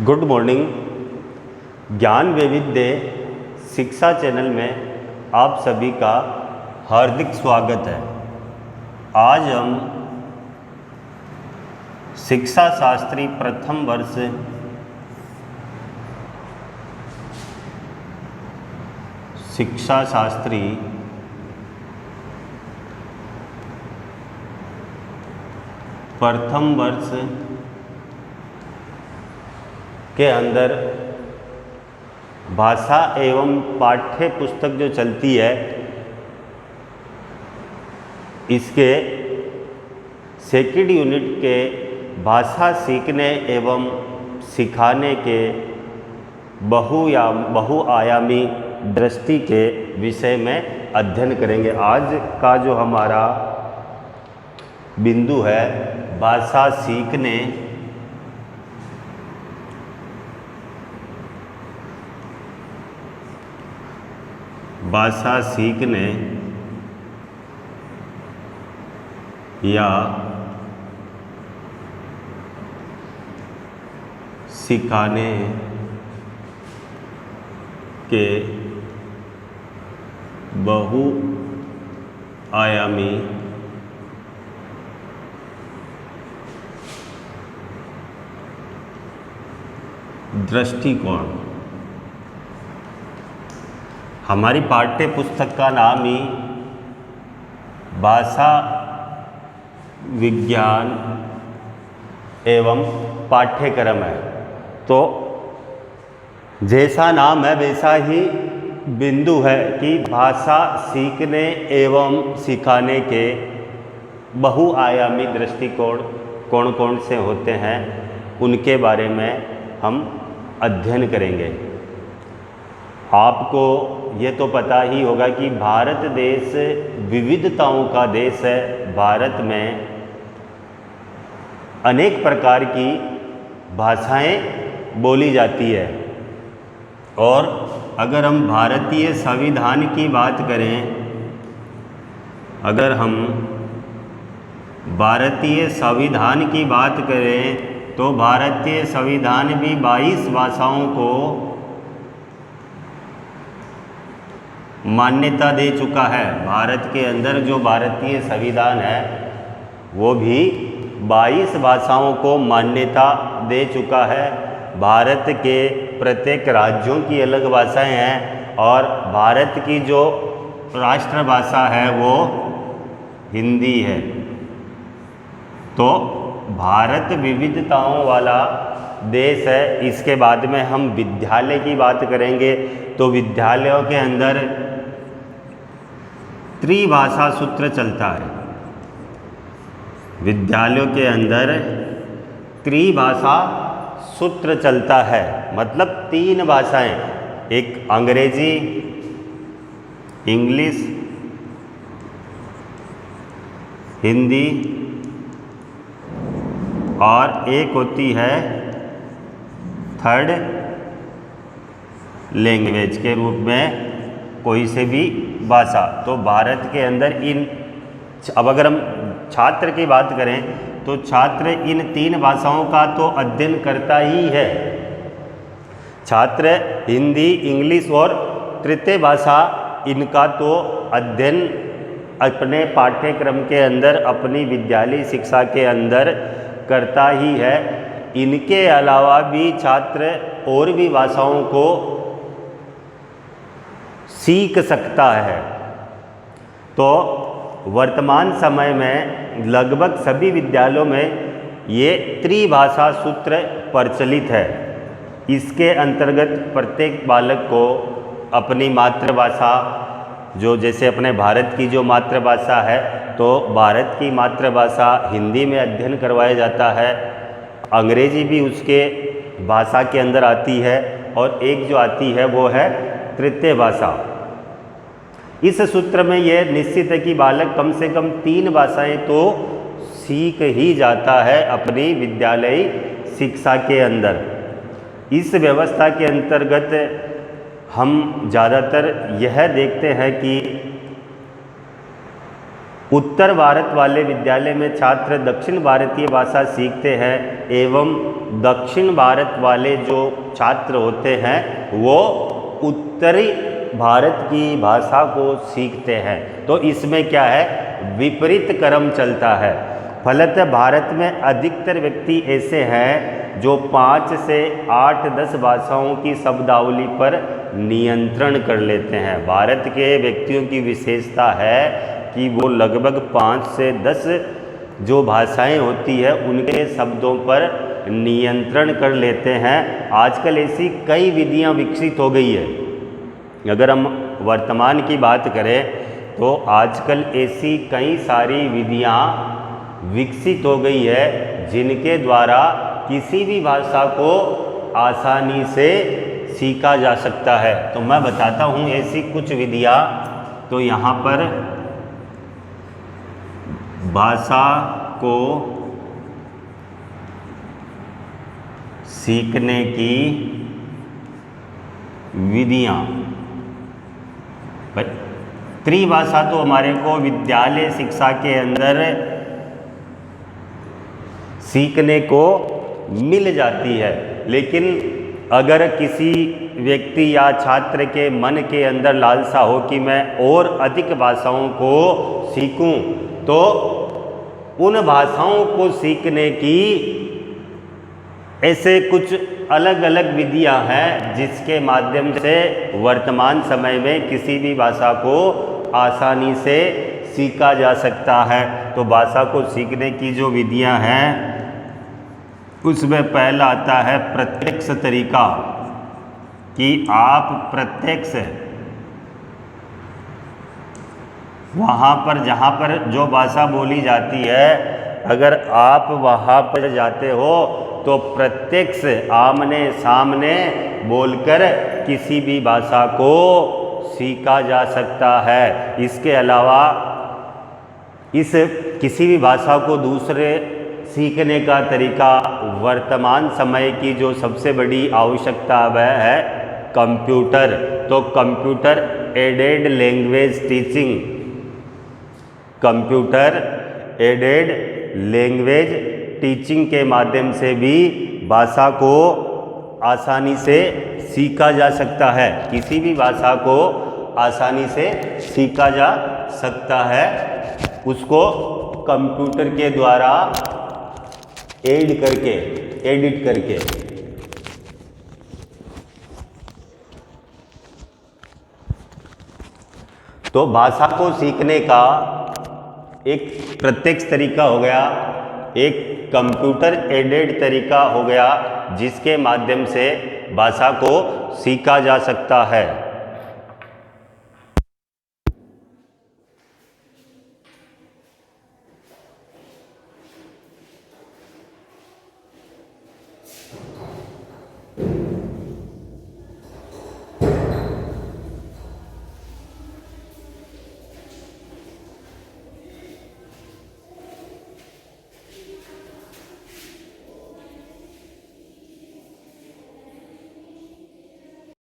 Good morning. ज्ञान वैविध्य शिक्षा चैनल में आप सभी का हार्दिक स्वागत है। आज हम शिक्षा शास्त्री प्रथम वर्ष शिक्षा शास्त्री प्रथम वर्ष के अंदर भाषा एवं पाठ्य पुस्तक जो चलती है, इसके सेकंड यूनिट के भाषा सीखने एवं सिखाने के बहुआयामी दृष्टि के विषय में अध्ययन करेंगे। आज का जो हमारा बिंदु है भाषा सीखने या सिखाने के बहुआयामी दृष्टिकोण। हमारी पाठ्य पुस्तक का नाम ही भाषा विज्ञान एवं पाठ्यक्रम है, तो जैसा नाम है वैसा ही बिंदु है कि भाषा सीखने एवं सिखाने के बहुआयामी दृष्टिकोण कौन कौन से होते हैं, उनके बारे में हम अध्ययन करेंगे। आपको ये तो पता ही होगा कि भारत देश विविधताओं का देश है। भारत में अनेक प्रकार की भाषाएं बोली जाती है, और अगर हम भारतीय संविधान की बात करें, तो भारतीय संविधान भी 22 भाषाओं को मान्यता दे चुका है। भारत के अंदर जो भारतीय संविधान है वो भी 22 भाषाओं को मान्यता दे चुका है। भारत के प्रत्येक राज्यों की अलग भाषाएं हैं, और भारत की जो राष्ट्रभाषा है वो हिंदी है। तो भारत विविधताओं वाला देश है। इसके बाद में हम विद्यालय की बात करेंगे, तो विद्यालयों के अंदर त्रिभाषा सूत्र चलता है। विद्यालयों के अंदर त्रिभाषा सूत्र चलता है, मतलब 3 भाषाएं, एक अंग्रेजी, इंग्लिश, हिंदी, और एक होती है थर्ड लैंग्वेज के रूप में कोई से भी भाषा। तो भारत के अंदर अब अगर हम छात्र की बात करें तो छात्र इन 3 भाषाओं का तो अध्ययन करता ही है। छात्र हिंदी, इंग्लिश और तृतीय भाषा, इनका तो अध्ययन अपने पाठ्यक्रम के अंदर, अपनी विद्यालय शिक्षा के अंदर करता ही है। इनके अलावा भी छात्र और भी भाषाओं को सीख सकता है। तो वर्तमान समय में लगभग सभी विद्यालयों में ये त्रिभाषा सूत्र प्रचलित है। इसके अंतर्गत प्रत्येक बालक को अपनी मातृभाषा, जो जैसे अपने भारत की जो मातृभाषा है, तो भारत की मातृभाषा हिंदी में अध्ययन करवाया जाता है। अंग्रेजी भी उसके भाषा के अंदर आती है, और एक जो आती है वो है तृतीय भाषा। इस सूत्र में यह निश्चित है कि बालक कम से कम 3 भाषाएं तो सीख ही जाता है अपनी विद्यालय शिक्षा के अंदर। इस व्यवस्था के अंतर्गत हम ज़्यादातर यह देखते हैं कि उत्तर भारत वाले विद्यालय में छात्र दक्षिण भारतीय भाषा सीखते हैं एवं दक्षिण भारत वाले जो छात्र होते हैं वो उत्तरी भारत की भाषा को सीखते हैं। तो इसमें क्या है, विपरीत क्रम चलता है। फलतः भारत में अधिकतर व्यक्ति ऐसे हैं जो 5 से 8-10 भाषाओं की शब्दावली पर नियंत्रण कर लेते हैं। भारत के व्यक्तियों की विशेषता है कि वो लगभग 5 से 10 जो भाषाएं होती है उनके शब्दों पर नियंत्रण कर लेते हैं। आजकल ऐसी कई विधियां विकसित हो गई है। अगर हम वर्तमान की बात करें तो आजकल ऐसी कई सारी विधियां विकसित हो गई है जिनके द्वारा किसी भी भाषा को आसानी से सीखा जा सकता है। तो मैं बताता हूँ ऐसी कुछ विधियां। तो यहाँ पर भाषा को सीखने की विधियां, त्रिभाषा तो हमारे को विद्यालय शिक्षा के अंदर सीखने को मिल जाती है, लेकिन अगर किसी व्यक्ति या छात्र के मन के अंदर लालसा हो कि मैं और अधिक भाषाओं को सीखूं, तो उन भाषाओं को सीखने की ऐसे कुछ अलग अलग विधियां हैं जिसके माध्यम से वर्तमान समय में किसी भी भाषा को आसानी से सीखा जा सकता है। तो भाषा को सीखने की जो विधियां हैं उसमें पहला आता है प्रत्यक्ष तरीका, कि आप प्रत्यक्ष वहाँ पर जहाँ पर जो भाषा बोली जाती है, अगर आप वहाँ पर जाते हो तो प्रत्यक्ष आमने सामने बोलकर किसी भी भाषा को सीखा जा सकता है। इसके अलावा इस किसी भी भाषा को दूसरे सीखने का तरीका, वर्तमान समय की जो सबसे बड़ी आवश्यकता वह है कंप्यूटर। तो computer aided language teaching, computer aided language teaching के माध्यम से भी भाषा को आसानी से सीखा जा सकता है। किसी भी भाषा को आसानी से सीखा जा सकता है, उसको कंप्यूटर के द्वारा एडिट करके। तो भाषा को सीखने का एक प्रत्यक्ष तरीका हो गया, एक कंप्यूटर एडेड तरीका हो गया जिसके माध्यम से भाषा को सीखा जा सकता है।